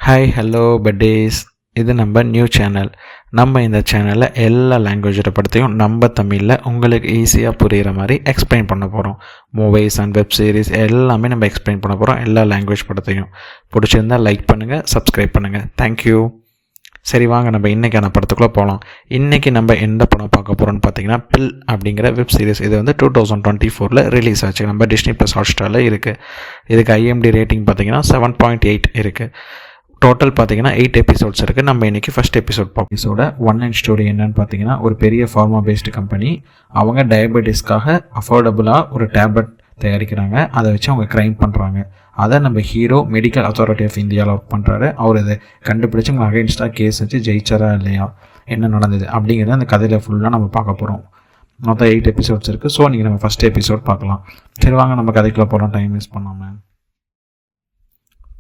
Hi hello buddies. இது நம்ம new channel. நம்ம இந்த சேனலில் எல்லா லாங்குவேஜோட படத்தையும் நம்ம தமிழில் உங்களுக்கு ஈஸியாக புரிகிற மாதிரி எக்ஸ்பிளைன் பண்ண போகிறோம். மூவிஸ் அண்ட் வெப் சீரிஸ் எல்லாமே நம்ம எக்ஸ்பிளைன் பண்ண போகிறோம். எல்லா லாங்குவேஜ் படத்தையும் பிடிச்சிருந்தால் லைக் பண்ணுங்கள், சப்ஸ்கிரைப் பண்ணுங்கள். தேங்க்யூ. சரி, வாங்க நம்ம இன்றைக்கான படத்துக்குள்ளே போகலாம். இன்றைக்கி நம்ம எந்த படம் பார்க்க போகிறோம்னு பார்த்தீங்கன்னா பில் அப்படிங்கிற வெப் சீரிஸ். இது வந்து 2024 ரிலீஸ் ஆச்சு. நம்ம டிஸ்னி ப்ளஸ் ஹாட்ஸ்டாரில் இருக்குது. இதுக்கு IMDb ரேட்டிங் பார்த்தீங்கன்னா 7.8 இருக்குது. டோட்டல் பார்த்தீங்கன்னா 8 எபிசோட்ஸ் இருக்குது. நம்ம இன்றைக்கி ஃபஸ்ட் எபிசோட் எபிசோட ஒன் ஸ்டோரி என்னன்னு பார்த்தீங்கன்னா, ஒரு பெரிய ஃபார்மா பேஸ்டு கம்பெனி அவங்க டயபெட்டிஸ்க்காக அஃபோர்டபுளாக ஒரு டேப்லெட் தயாரிக்கிறாங்க. அதை வச்சு அவங்க க்ரைம் பண்ணுறாங்க. அதை நம்ம ஹீரோ மெடிக்கல் அத்தாரிட்டி ஆஃப் இந்தியாவில் ஒர்க் பண்ணுறாரு. அவர் இதை கண்டுபிடிச்சி அவங்க அகைன்ஸ்டாக கேஸ் வச்சு ஜெயிச்சாரா இல்லையா, என்ன நடந்தது அப்படிங்கிறத அந்த கதையில் ஃபுல்லாக நம்ம பார்க்க போகிறோம். மொத்தம் 8 எபிசோட்ஸ் இருக்குது. ஸோ நீங்கள் நம்ம ஃபஸ்ட் எபிசோட் பார்க்கலாம். சரி, வாங்க நம்ம கதைக்குள்ளே போகிறோம், டைம் வேஸ்ட் பண்ணாமல்.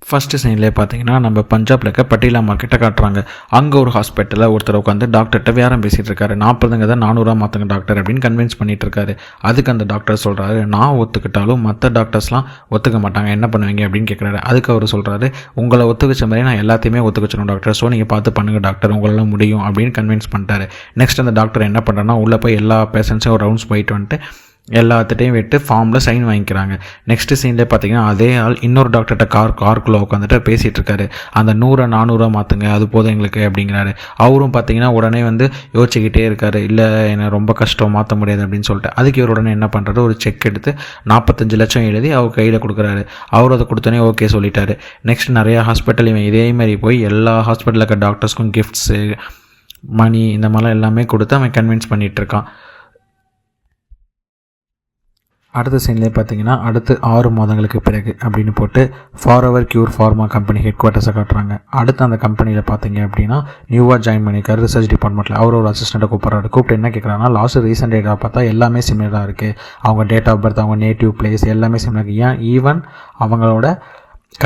ஃபஸ்ட்டு சைன்லேயே பார்த்தீங்கன்னா நம்ம பஞ்சாபில் இருக்க பட்டீலா மார்க்கெட்டை காட்டுறாங்க. அங்கே ஒரு ஹாஸ்பிட்டலில் ஒருத்தர் உட்காந்து டாக்டர்கிட்ட வேறம் பேசிகிட்டு இருக்காரு. 40ங்க தான் 400 மாற்றுங்க டாக்டர் அப்படின்னு கன்வின்ஸ் பண்ணிட்டு இருக்காரு. அதுக்கு அந்த டாக்டர் சொல்கிறாரு, நான் ஒத்துக்கிட்டாலும் மற்ற டாக்டர்ஸ்லாம் ஒத்துக்க மாட்டாங்க, என்ன பண்ணுவீங்க அப்படின்னு கேட்குறாரு. அதுக்கு அவர் சொல்கிறாரு, உங்களை ஒத்துக்கிச்ச மாதிரி நான் எல்லாத்தையுமே ஒத்துக்கிச்சணும் டாக்டர், ஸோ நீங்கள் பார்த்து பண்ணுங்கள் டாக்டர், உங்களால் முடியும் அப்படின்னு கன்வின்ஸ் பண்ணிட்டாரு. நெக்ஸ்ட் அந்த டாக்டர் என்ன பண்ணுறாருன்னா, உள்ளே போய் எல்லா பேஷண்ட்ஸையும் ஒரு ரவுண்ட்ஸ் போயிட்டு வந்துட்டு எல்லாத்துட்டையும் விட்டு ஃபார்மில் சைன் வாங்கிக்கிறாங்க. நெக்ஸ்ட்டு சீன்லேயே பார்த்தீங்கன்னா அதே ஆள் இன்னொரு டாக்டர்கிட்ட காருக்குள்ளே உட்காந்துட்டு பேசிகிட்டு இருக்காரு. அந்த 100 மாற்றுங்க, அது போதும் எங்களுக்கு அப்படிங்கிறாரு. அவரும் பார்த்தீங்கன்னா உடனே வந்து யோசிச்சுக்கிட்டே இருக்காரு, இல்லை எனக்கு ரொம்ப கஷ்டம், மாற்ற முடியாது அப்படின்னு சொல்லிட்டு. அதுக்கு இவர் உடனே என்ன பண்ணுறாரு, ஒரு செக் எடுத்து 45 லட்சம் எழுதி அவர் கையில் கொடுக்குறாரு. அவர் அதை கொடுத்தோன்னே ஓகே சொல்லிட்டாரு. நெக்ஸ்ட் நிறையா ஹாஸ்பிட்டல் இவன் இதே மாதிரி போய் எல்லா ஹாஸ்பிட்டலில் இருக்க டாக்டர்ஸ்க்கும் கிஃப்ட்ஸு, மணி, இந்த மாதிரிலாம் எல்லாமே கொடுத்து அவன் கன்வின்ஸ் பண்ணிகிட்டு இருக்கான். அடுத்த சீன்லேயே பார்த்தீங்கன்னா அடுத்து 6 மாதங்களுக்கு பிறகு அப்படின்னு போட்டு forever cure pharma company head குவார்ட்டர்ஸை காட்டுறாங்க. அடுத்து அந்த கம்பெனியில் பார்த்தீங்க அப்படின்னா நியூவாக ஜாயின் பண்ணியிருக்காரு ரிசர்ச் டிபார்ட்மெண்ட்டில். அவர் ஒரு அசிஸ்டண்ட்டை கூப்பிட்டு என்ன கேட்குறாங்கன்னா, லாஸ்ட் ரீசெண்ட் டேட்டா பார்த்தா எல்லாமே சிமிலராக இருக்குது. அவங்க டேட் ஆஃப் பர்த், அவங்க நேட்டிவ் பிளேஸ் எல்லாமே சிமிலர். ஏன் ஈவன் அவங்களோட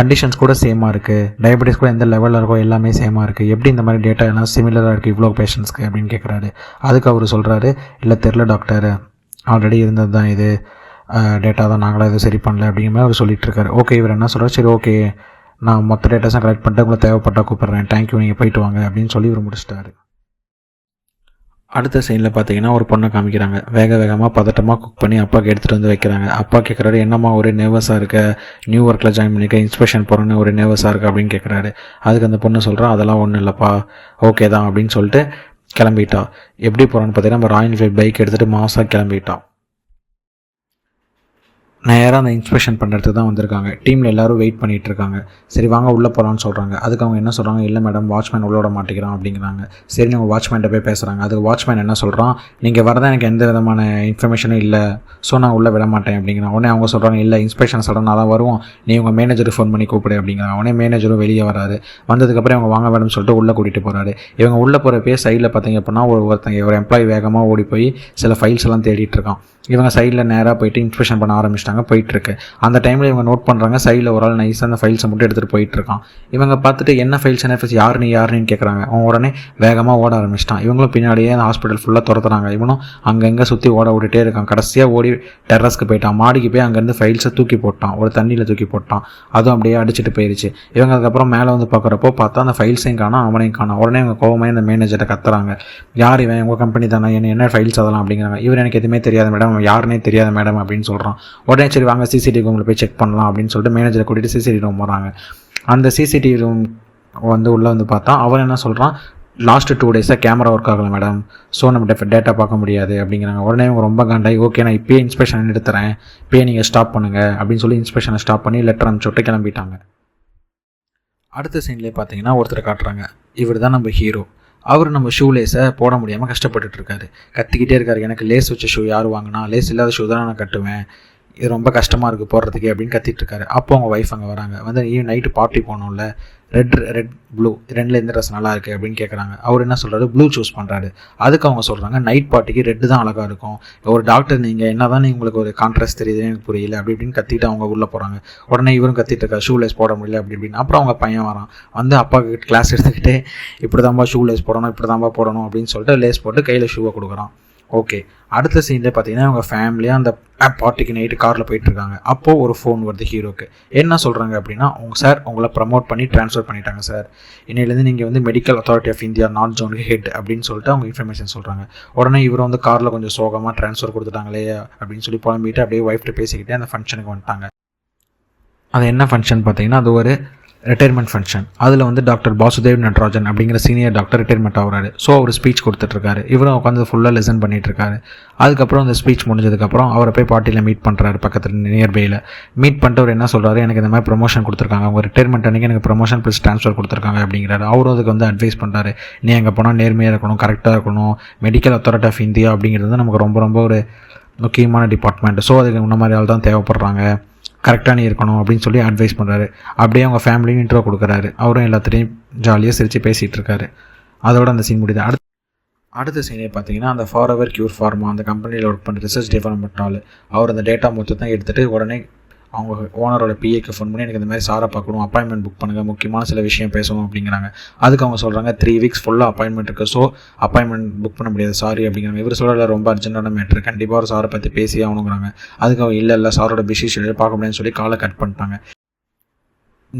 கண்டிஷன்ஸ் கூட சேமாக இருக்குது, டயபெட்டிஸ் கூட எந்த லெவலில் இருக்கோ எல்லாமே சேமாக இருக்குது, எப்படி இந்த மாதிரி டேட்டா எல்லாம் சிமிலராக இருக்குது இவ்வளோ பேஷண்ட்ஸ்க்கு அப்படின்னு கேட்குறாரு. அதுக்கு அவர் சொல்கிறாரு, இல்லை தெரில டாக்டர், ஆல்ரெடி இருந்தது தான் இது டேட்டா தான், நாங்களாம் எதுவும் சரி பண்ணல அப்படிங்கிற மாதிரி அவர் சொல்லிட்டு இருக்காரு. ஓகே, இவர் என்ன சொல்கிறார், சரி ஓகே நான் மொத்த டேட்டாஸும் கலெக்ட் பண்ணிட்டு உங்களை தேவைப்பட்டால் கூப்பிட்றேன், தேங்க்யூ, நீங்கள் போயிட்டு வாங்க அப்படின்னு சொல்லி இவர் முடிச்சிட்டாரு. அடுத்த சைனில் பார்த்தீங்கன்னா ஒரு பொண்ணை காமிக்கிறாங்க. வேகமாக பதட்டமாக குக் பண்ணி அப்பாவுக்கு எடுத்துகிட்டு வந்து வைக்கிறாங்க. அப்பா கேட்குறாரு, என்னம்மா ஒரு நர்வஸாக இருக்க, நியூ ஒர்க்கில் ஜாயின் பண்ணிக்க, இன்ஸ்பெக்ஷன் போகிறோன்னு ஒரு நர்வஸாக இருக்குது அப்படின்னு கேட்குறாரு. அதுக்கு அந்த பொண்ணு சொல்கிறா, அதெல்லாம் ஒன்றும் இல்லைப்பா, ஓகே தான் அப்படின்னு சொல்லிட்டு கிளம்பிட்டா. எப்படி போகிறான்னு பார்த்தீங்கன்னா நம்ம ராயல் என்ஃபீல்ட் பைக் எடுத்துகிட்டு மாசாக கிளம்பிட்டா. நேராக அந்த இன்ஸ்பெக்ஷன் பண்ணுறதுக்கு தான் வந்திருக்காங்க. டீமில் எல்லோரும் வெயிட் பண்ணிகிட்டு இருக்காங்க. சரி வாங்க உள்ளே போகலான்னு சொல்கிறாங்க. அதுக்கு அவங்க என்ன சொல்கிறாங்க, இல்லை மேடம் வாட்ச்மேன் உள்ள விட மாட்டேங்கிறான் அப்படிங்கிறாங்க. சரி நம்ம வாட்ச்மேன்ட்ட போய் பேசுகிறாங்க. அதுக்கு வாட்ச்மேன் என்ன சொல்கிறான், நீங்கள் வரதான் எனக்கு எந்த விதமான இன்ஃபர்மேஷனும் இல்லை, ஸோ நான் உள்ளே விட மாட்டேன் அப்படிங்கிறான். உடனே அவங்க சொல்கிறாங்க, இல்லை இன்ஸ்பெக்ஷன் சடனாக தான் வருவோம், நீ உங்கள் மேனேஜருக்கு ஃபோன் பண்ணி கூப்பிடு அப்படிங்கிறாங்க. உடனே மேனேஜரும் வெளியே வராது. வந்ததுக்கப்புறம் அவங்க வாங்க மேடம் சொல்லிட்டு உள்ளே கூட்டிகிட்டு போகிறாரு. இவங்க உள்ளே போகிறப்பே சைடில் பார்த்தீங்க அப்படின்னா ஒரு எம்ப்ளாயி வேகமாக ஓடி போய் சில ஃபைல்ஸ் எல்லாம் தேடிட்டு இருக்கான். இவங்க சைடில் நேராக போயிட்டு இன்ஸ்பெக்ஷன் பண்ண ஆரம்பிச்சிட்டாங்க. போயிட்டுருக்கு. அந்த டைமில் இவங்க நோட் பண்ணுறாங்க, சைடில் ஒரு ஆள் நைஸாக அந்த ஃபைல்ஸை மட்டும் எடுத்துகிட்டு போயிட்டுருக்கான். இவங்க பார்த்துட்டு என்ன ஃபைல்ஸ் யாருன்னு கேட்குறாங்க. அவன் உடனே வேகமாக ஓட ஆரம்பிச்சிட்டான். இவங்களும் பின்னாடியே அந்த ஹாஸ்பிட்டல் ஃபுல்லாக துரத்துறாங்க. இவனும் அங்கங்கே சுற்றி ஓட விட்டுட்டே இருக்கான். கடைசியாக ஓடி டெரஸ்க்கு போயிட்டான். மாடிக்கு போய் அங்கேருந்து ஃபைல்ஸை தூக்கி போட்டான், ஒரு தண்ணியில் தூக்கி போட்டான். அதுவும் அப்படியே அடிச்சுட்டு போயிடுச்சு. இவங்க அதுக்கப்புறம் மேலே வந்து பார்க்குறப்போ பார்த்தா அந்த ஃபைல்ஸையும் காணா, அவனையும் காணா. உடனே இவங்க கோவமாக இந்த மேனேஜரை கத்துறாங்க, யார் இவன், உங்கள் கம்பெனி தானே, என்ன ஃபைல்ஸ் அதெல்லாம் அப்படிங்கிறாங்க. இவர் எனக்கு எதுவுமே தெரியாது மேடம், யாருனே தெரியாத மேடம் அப்படின்னு சொல்கிறான். உடனே சரி வாங்க சிசிடிவி ரூமில் போய் செக் பண்ணலாம் அப்படின்னு சொல்லிட்டு மேனேஜரை கூட்டிகிட்டு சிசிடிவி ரூம் வராங்க. அந்த சிசிடிவி ரூம் உள்ளே வந்து பார்த்தா அவன் என்ன சொல்கிறான், லாஸ்ட்டு 2 டேஸாக கேமரா ஒர்க் ஆகலை மேடம், ஸோ நம்ம டேட்டா பார்க்க முடியாது அப்படிங்கிறாங்க. உடனே இவங்க ரொம்ப காண்டாகி, ஓகே நான் இப்போயே இன்ஸ்பெக்ஷன் எடுத்துறேன், இப்போயே நீங்கள் ஸ்டாப் பண்ணுங்கள் அப்படின்னு சொல்லி இன்ஸ்பெக்ஷனை ஸ்டாப் பண்ணி லெட்டர் அனுப்பிச்சு விட்டு கிளம்பிட்டாங்க. அடுத்த சீன்லேயே பார்த்தீங்கன்னா ஒருத்தரை காட்டுறாங்க. இவர் தான் நம்ம ஹீரோ. அவர் நம்ம ஷூ லேஸை போட முடியாமல் கஷ்டப்பட்டுட்டு இருக்காரு. கத்திக்கிட்டே இருக்காரு, எனக்கு லேஸ் வச்ச ஷூ யார் வாங்கினா, லேஸ் இல்லாத ஷூ தான் நான் கட்டுவேன், இது ரொம்ப கஷ்டமாக இருக்குது போடுறதுக்கு அப்படின்னு கத்திட்டு இருக்காரு. அப்போ அவங்க ஒய்ஃப் அங்கே வராங்க. வந்து நைட்டு பார்ட்டி போனோம்ல, ரெட் ப்ளூ ரெண்டில் எந்த ட்ரெஸ் நல்லா இருக்குது அப்படின்னு கேட்குறாங்க. அவர் என்ன சொல்கிறாரு, ப்ளூ சூஸ் பண்ணுறாரு. அதுக்கு அவங்க சொல்கிறாங்க, நைட் பார்ட்டிக்கு ரெட்டு தான் அழகாக இருக்கும், ஒரு டாக்டர் நீங்கள் என்ன தான் உங்களுக்கு ஒரு கான்ட்ராஸ்ட் தெரியுதுன்னு எனக்கு புரியல அப்படி இப்படின்னு கத்திட்டு அவங்க உள்ளே போகிறாங்க. உடனே இவரும் கத்திட்டு இருக்கா, ஷூ லேஸ் போட முடியல அப்படி இப்படின்னு. அப்புறம் அவங்க பையன் வரான். வந்து அப்பா கிளாஸ் எடுத்துக்கிட்டே இப்படி தான்பா ஷூ லேஸ் போடணும், இப்படி தான்பா போடணும் அப்படின்னு சொல்லிட்டு லேஸ் போட்டு கையில் ஷூவை கொடுக்குறான். ஓகே, அடுத்த சீன்லேயே பார்த்தீங்கன்னா அவங்க ஃபேமிலியாக அந்த பார்ட்டிக்கு நைட்டு காரில் போயிட்டுருக்காங்க. அப்போது ஒரு ஃபோன் வருது ஹீரோக்கு. என்ன சொல்கிறாங்க அப்படின்னா, சார் உங்களை ப்ரமோட் பண்ணி ட்ரான்ஸ்ஃபர் பண்ணிட்டாங்க சார், இன்னையிலேருந்து நீங்கள் வந்து medical authority of India north ஜோனுக்கு ஹெட் அப்படின்னு சொல்லிட்டு அவங்க இன்ஃபர்மேஷன் சொல்கிறாங்க. உடனே இவர் வந்து காரில் கொஞ்சம் சோகமாக ட்ரான்ஸ்ஃபர் கொடுத்துட்டாங்களே அப்படின்னு சொல்லி புலம்பிட்டு அப்படியே ஒய்ஃப்ட்டு பேசிக்கிட்டே அந்த ஃபங்க்ஷனுக்கு வந்துட்டாங்க. அது என்ன ஃபங்க்ஷன் பார்த்தீங்கன்னா, அது ஒரு ரிட்டைர்மெண்ட் ஃபங்க்ஷன். அதில் வந்து டாக்டர் பாசுதேவ் நடராஜன் அப்படிங்கிற சீனியர் டாக்டர் ரிட்டைர்மெண்ட் ஆகிறாரு. ஸோ அவர் ஸ்பீச் கொடுத்துட்ருக்காரு. இவரும் உட்காந்து ஃபுல்லாக லெசன் பண்ணிகிட்ருக்காரு. அதுக்கப்புறம் அந்த ஸ்பீச் முடிஞ்சதுக்கப்புறம் அவரை போய் பார்ட்டியில் மீட் பண்ணுறாரு, பக்கத்தில் நியர்பையில் மீட் பண்ணிட்டு அவர் என்ன சொல்கிறாரு, எனக்கு இந்த மாதிரி ப்ரொமோஷன் கொடுத்துருக்காங்க, அவங்க ரிட்டைர்மெண்ட் அன்றைக்கி எனக்கு ப்ரொமோஷன் ப்ளஸ் ட்ரான்ஸ்ஃபர் கொடுத்துருக்காங்க அப்படிங்கிறாரு. அவரும் அதுக்கு வந்து அட்வைஸ் பண்ணுறாரு, நீ அங்கே போனால் நேர்மையாக இருக்கணும், கரெக்டாக இருக்கணும், மெடிக்கல் அத்தாரிட்டி ஆஃப் இந்தியா அப்படிங்கிறது நமக்கு ரொம்ப ரொம்ப ஒரு முக்கியமான டிபார்ட்மெண்ட். ஸோ அதுக்கு இந்த மாதிரி ஆள் தான் தேவைப்படுறாங்க, கரெக்டாக நீ இருக்கணும் அப்படின்னு சொல்லி அட்வைஸ் பண்ணுறாரு. அப்படியே அவங்க ஃபேமிலியும் இன்ட்ரோ கொடுக்குறாரு. அவரும் எல்லாத்துலேயும் ஜாலியாக சிரித்து பேசிகிட்டு இருக்காரு. அதோட அந்த சீன் முடியுது. அடுத்த சீனே பார்த்தீங்கன்னா, அந்த ஃபார்எவர் க்யூர் ஃபார்மா அந்த கம்பெனியில் ஒர்க் பண்ணுற ரிசர்ச் டெவலப்மெண்ட் ஆள் அவர் அந்த டேட்டா மொத்தத்தை எடுத்துகிட்டு உடனே அவங்க ஓனரோட பிஏக்கு ஃபோன் பண்ணி எனக்கு இந்த மாதிரி சாரை பார்க்கணும், அப்பாயின்மெண்ட் புக் பண்ணுங்கள், முக்கியமான சில விஷயம் பேசணும் அப்படிங்கிறாங்க. அதுக்கு அவங்க சொல்கிறாங்க 3 வீக்ஸ் ஃபுல்லாக அப்பாயின்மெண்ட் இருக்குது, ஸோ அப்பாயின்மெண்ட் புக் பண்ண முடியாது சாரி அப்படிங்கிறாங்க. இவர் சொல்ல ரொம்ப அர்ஜென்ட்டான மேட்ரு, கண்டிப்பாக ஒரு சாரை பற்றி பேசி ஆகணுங்கிறாங்க. அதுக்கு அவங்க இல்லை சாரோட பிஸி ஷெட்யூல் பார்க்க முடியாதுன்னு சொல்லி காலை கட் பண்ணிட்டாங்க.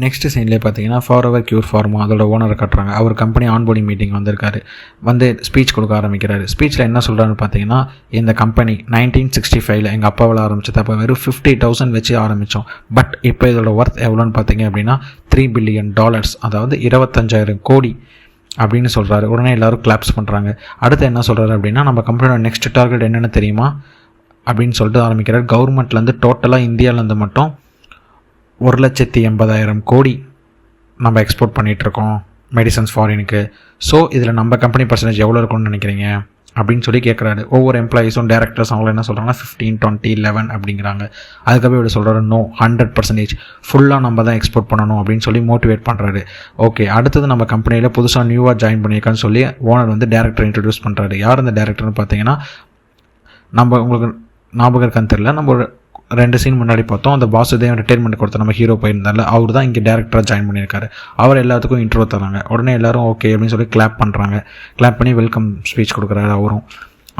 நெக்ஸ்ட் சீன்லேயே பார்த்தீங்கன்னா ஃபார்எவர் க்யூர் ஃபார்மா அதோட ஓனரை கட்டுறாங்க. அவர் கம்பெனி ஆன்போர்டிங் மீட்டிங் வந்திருக்காரு. வந்து ஸ்பீச் கொடுக்க ஆரம்பிக்கிறாரு. ஸ்பீச்சில் என்ன சொல்கிறான்னு பார்த்தீங்கன்னா, இந்த கம்பெனி 1965 எங்கள் அப்பாவில் ஆரம்பிச்சது. அப்போ வெறும் 50,000 வச்சு ஆரம்பித்தோம். பட் இப்போ இதோட ஒர்த் எவ்வளோன்னு பார்த்தீங்க அப்படின்னா $3 billion, அதாவது 25,000 கோடி அப்படின்னு சொல்கிறாரு. உடனே எல்லோரும் கிளாப்ஸ் பண்ணுறாங்க. அடுத்து என்ன சொல்கிறாரு அப்படின்னா, நம்ம கம்பெனியோட நெக்ஸ்ட் டார்கெட் என்னென்னு தெரியுமா அப்படின்னு சொல்லிட்டு ஆரம்பிக்கிறார். கவர்மெண்ட்லேருந்து டோட்டலாக இந்தியாவிலேருந்து மட்டும் 1,80,000 கோடி நம்ம எக்ஸ்போர்ட் பண்ணிகிட்ருக்கோம் மெடிசன்ஸ் ஃபாரினுக்கு. ஸோ இதில் நம்ம கம்பெனி பர்சன்டேஜ் எவ்வளோ இருக்கும்னு நினைக்கிறீங்க அப்படின்னு சொல்லி கேட்குறாரு. ஒவ்வொரு எம்ப்ளாயீஸும் டேரக்டர்ஸ் அவங்கள என்ன சொல்கிறாங்கன்னா 15, 20, 11 அப்படிங்கிறாங்க. அதுக்கப்புறம் இப்படி சொல்கிறாரு, நோ 100% ஃபுல்லாக நம்ம தான் எக்ஸ்போர்ட் பண்ணணும் அப்படின்னு சொல்லி மோட்டிவேட் பண்ணுறாரு. ஓகே, அடுத்தது நம்ம கம்பெனியில் புதுசாக நியூவாக ஜாயின் பண்ணியிருக்கான்னு சொல்லி ஓனர் வந்து டேரக்டர் இன்ட்ரடியூஸ் பண்ணுறாரு. யார் அந்த டேரக்டர்னு பார்த்தீங்கன்னா, நம்ம உங்களுக்கு ஞாபகம் இருக்கான்னு தெரியல, நம்ம 2 சீன் முன்னாடி பார்த்தோம், அந்த பாசுதேவ் ரிட்டைர்மெண்ட் கொடுத்த நம்ம ஹீரோ போயிருந்தால அவர் தான் இங்கே டேரக்டராக ஜாயின் பண்ணியிருக்காரு. அவர் எல்லாத்துக்கும் இன்ட்ரோ தராங்க. உடனே எல்லோரும் ஓகே அப்படின்னு சொல்லி கிளாப் பண்ணுறாங்க. கிளாப் பண்ணி வெல்கம் ஸ்பீச் கொடுக்குறாரு அவரும்.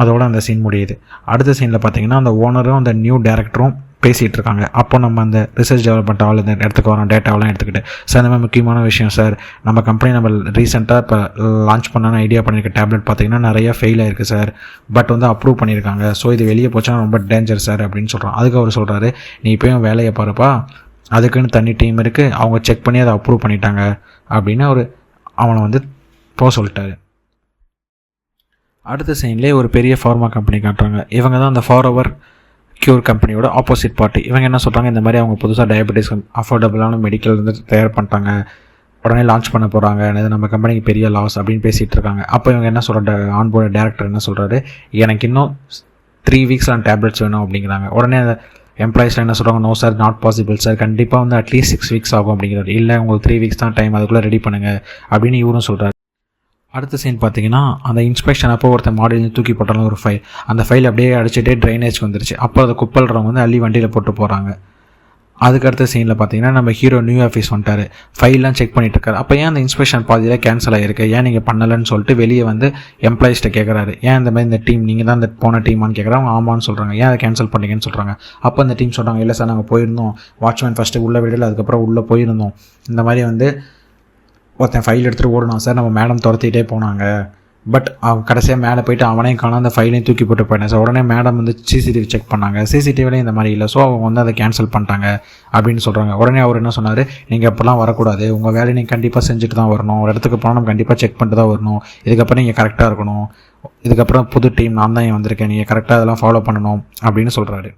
அதோட அந்த சீன் முடியுது. அடுத்த சீனில் பார்த்தீங்கன்னா, அந்த ஓனரும் அந்த நியூ டேரக்டரும் பேசிகிட்டு இருக்காங்க. அப்போ நம்ம அந்த ரிசர்ச் டெவலப்மெண்ட் ஆள் இந்த இடத்துக்கு வரோம், டேட்டாவெலாம் எடுத்துக்கிட்டு, சார் இந்த மாதிரி முக்கியமான விஷயம் சார், நம்ம கம்பெனி நம்ம ரீசெண்டாக இப்போ லான்ச் பண்ணான்னு ஐடியா பண்ணியிருக்க டேப்லெட் பார்த்தீங்கன்னா நிறைய ஃபெயில் ஆயிருக்கு சார், பட் வந்து அப்ரூவ் பண்ணியிருக்காங்க, ஸோ இது வெளியே போச்சுன்னா ரொம்ப டேஞ்சர் சார் அப்படின்னு சொல்கிறோம். அதுக்கு அவர் சொல்கிறாரு, நீ இப்போயும் வேலையை பாருப்பா, அதுக்குன்னு தனி டீம் இருக்குது, அவங்க செக் பண்ணி அதை அப்ரூவ் பண்ணிட்டாங்க அப்படின்னு அவனை வந்து போக சொல்லிட்டாரு. அடுத்த சைன்லேயே ஒரு பெரிய ஃபார்மா கம்பெனி காட்டுறாங்க. இவங்க தான் அந்த ஃபார்எவர் க்யூர் கம்பெனியோட ஆப்போசிட் பார்ட்டி. இவங்க என்ன சொல்கிறாங்க, இந்த மாதிரி அவங்க புதுசாக டயபெட்டிஸ் அஃபோர்டபுளான மெடிக்கல் வந்து தயார் பண்ணிட்டாங்க, உடனே லான்ச் பண்ண போகிறாங்க, இது நம்ம கம்பெனிக்கு பெரிய லாஸ் அப்படின்னு பேசிகிட்டு இருக்காங்க. அப்போ இவங்க என்ன சொல்கிற ஆன்போர்டு டேரக்டர் என்ன சொல்கிறாரு, எனக்கு இன்னும் 3 வீக்ஸ் டேப்லெட்ஸ் வேணும் அப்படிங்கிறாங்க. உடனே அந்த எம்ப்ளாயிஸ்லாம் என்ன சொல்கிறாங்க, no sir not possible sir, கண்டிப்பாக வந்து அட்லீஸ்ட் 6 வீக்ஸ் ஆகும் அப்படிங்கிறாரு. இல்லை உங்களுக்கு 3 வீக்ஸ் தான் டைம், அதுக்குள்ளே ரெடி பண்ணுங்கள் அப்படின்னு இவரும் சொல்கிறாரு. அடுத்த சீன் பார்த்தீங்கன்னா, அந்த இன்ஸ்பெக்ஷன் அப்போ ஒருத்தர் மாடியில் தூக்கி போட்டாலும் ஒரு ஃபைல், அந்த ஃபைல் அப்படியே அடிச்சுட்டே ட்ரைனேஜ் வந்துருச்சு. அப்போ அதை குப்பல்றவங்க வந்து அள்ளி வண்டியில் போட்டு போகிறாங்க. அதுக்கடுத்த சீனில் பார்த்தீங்கன்னா, நம்ம ஹீரோ நியூ ஆஃபீஸ் வந்துட்டார், ஃபைல்லாம் செக் பண்ணிட்டு இருக்காரு. அப்போ ஏன் அந்த இன்ஸ்பெக்ஷன் பாதியில் கேன்சல் ஆகிருக்கு, ஏன் நீங்கள் பண்ணலைன்னு சொல்லிட்டு வெளியே வந்து எம்ப்ளாயிஸ்ட்டை கேட்குறாரு. ஏன் இந்த மாதிரி இந்த டீம் நீங்கள் தான் இந்த போன டீமான்னு கேட்குறாங்க. ஆமான்னு சொல்கிறாங்க. ஏன் அதை கேன்சல் பண்ணீங்கன்னு சொல்கிறாங்க. அப்போ அந்த டீம் சொல்கிறாங்க, இல்லை சார் நாங்கள் போயிருந்தோம், வாட்ச்மேன் ஃபஸ்ட்டு உள்ளே விடல, அதுக்கப்புறம் உள்ளே போயிருந்தோம், இந்த மாதிரி வந்து ஒருத்தன் ஃபைல் எடுத்துகிட்டு ஓடணும் சார், நம்ம மேடம் துரத்திட்டே போனாங்க, பட் அவன் கடைசியாக மேலே போயிட்டு அவனையும் காணாம அந்த ஃபைலையும் தூக்கி போட்டு போயிட்டேன் சார். உடனே மேடம் வந்து சிசிடிவி செக் பண்ணாங்க, சிசிடிவிலையும் இந்த மாதிரி இல்லை, ஸோ அவங்க வந்து அதை கேன்சல் பண்ணிட்டாங்க அப்படின்னு சொல்கிறாங்க. உடனே அவர் என்ன சொன்னார், நீங்கள் எப்போல்லாம் வரக்கூடாது, உங்கள் வேலையை நீங்கள் கண்டிப்பாக செஞ்சுட்டு தான் வரணும், ஒரு இடத்துக்கு போனால் நம்ம கண்டிப்பாக செக் பண்ணிட்டு தான் வரணும், இதுக்கப்புறம் நீங்கள் கரெக்டாக இருக்கணும், இதுக்கப்புறம் புது டீம் நான் தான் வந்திருக்கேன், நீங்கள் கரெக்டாக அதெல்லாம் ஃபாலோ பண்ணணும் அப்படின்னு சொல்கிறாரு.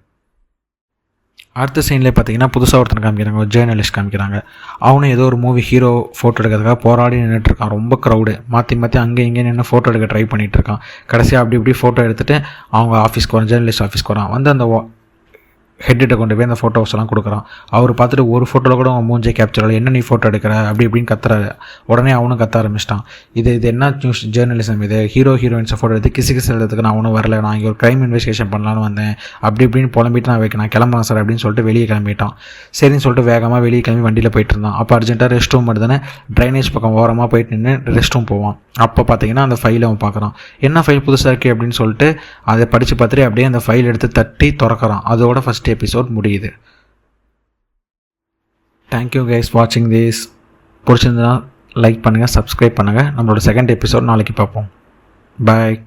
அடுத்த சீன்லேயே பார்த்தீங்கன்னா, புதுசாக ஒருத்தனை காமிக்கிறாங்க, ஒரு ஜேர்னலிஸ்ட் காமிக்கிறாங்க. அவனும் ஏதோ ஒரு மூவி ஹீரோ ஃபோட்டோ எடுக்கிறதுக்காக போராடி நின்றுட்டுருக்கான். ரொம்ப க்ரௌடு, மாற்றி அங்கே இங்கே நின்று ஃபோட்டோ எடுக்க ட்ரை பண்ணிகிட்ருக்கான். கடைசியாக அப்படி இப்படி ஃபோட்டோ எடுத்துகிட்டு அவங்க ஆஃபீஸ்க்கு வரான், ஜேர்னலிஸ்ட் ஆஃபீஸ்க்கு வரான். வந்து அந்த ஹெட்டிட்ட கொண்டு போய் அந்த ஃபோட்டோஸ் எல்லாம் கொடுக்குறான். அவர் பார்த்துட்டு ஒரு ஃபோட்டோவில் கூட அவன் மூஞ்சே கேப்சர் ஆகல. என்ன நீ ஃபோட்டோ எடுக்கிற அப்படி இப்படின்னு கத்துறாரு. உடனே அவனும் கத்த ஆரம்பிச்சிட்டான். இது என்ன நியூஸ் ஜேர்னலிசம் இது, ஹீரோயின்ஸை ஃபோட்டோ எடுத்து கிசு எழுதுறதுக்கு நான் ஒன்றும் வரல, நான் இங்கே ஒரு க்ரைம் இன்வெஸ்டிகேஷன் பண்ணலான்னு வந்தேன் அப்படி இப்படின்னு புலம்பிட்டு நான் கிளம்புறேன் சார் அப்படின்னு சொல்லிட்டு வெளியே கிளம்பிட்டான். சரின்னு சொல்லிட்டு வேகமாக வெளியே கிளம்பி வண்டியில் போயிட்டு இருந்தான். அப்போ அர்ஜென்ட்டாக ரெஸ்ட் ரூம் எடுத்தானே ட்ரைனேஜ் பக்கம் ஓரமாக போயிட்டு நின்று ரெஸ்ட் ரூம் போவான். அப்போ பார்த்தீங்கன்னா அந்த ஃபைலை அவன் பார்க்குறான். என்ன ஃபைல் புதுசாக இருக்குது அப்படின்னு சொல்லிட்டு அதை படித்து பார்த்துட்டு அப்படியே அந்த ஃபைல் எடுத்து தட்டி திறக்கிறான். அதோட ஃபஸ்ட் எபிசோட் முடியுது. தேங்க்யூ கைஸ் வாட்சிங் திஸ். பிடிச்சிருந்தா லைக் பண்ணுங்கள், சப்ஸ்கிரைப் பண்ணுங்கள். நம்மளோட செகண்ட் எபிசோட் நாளைக்கு பார்ப்போம். பாய்.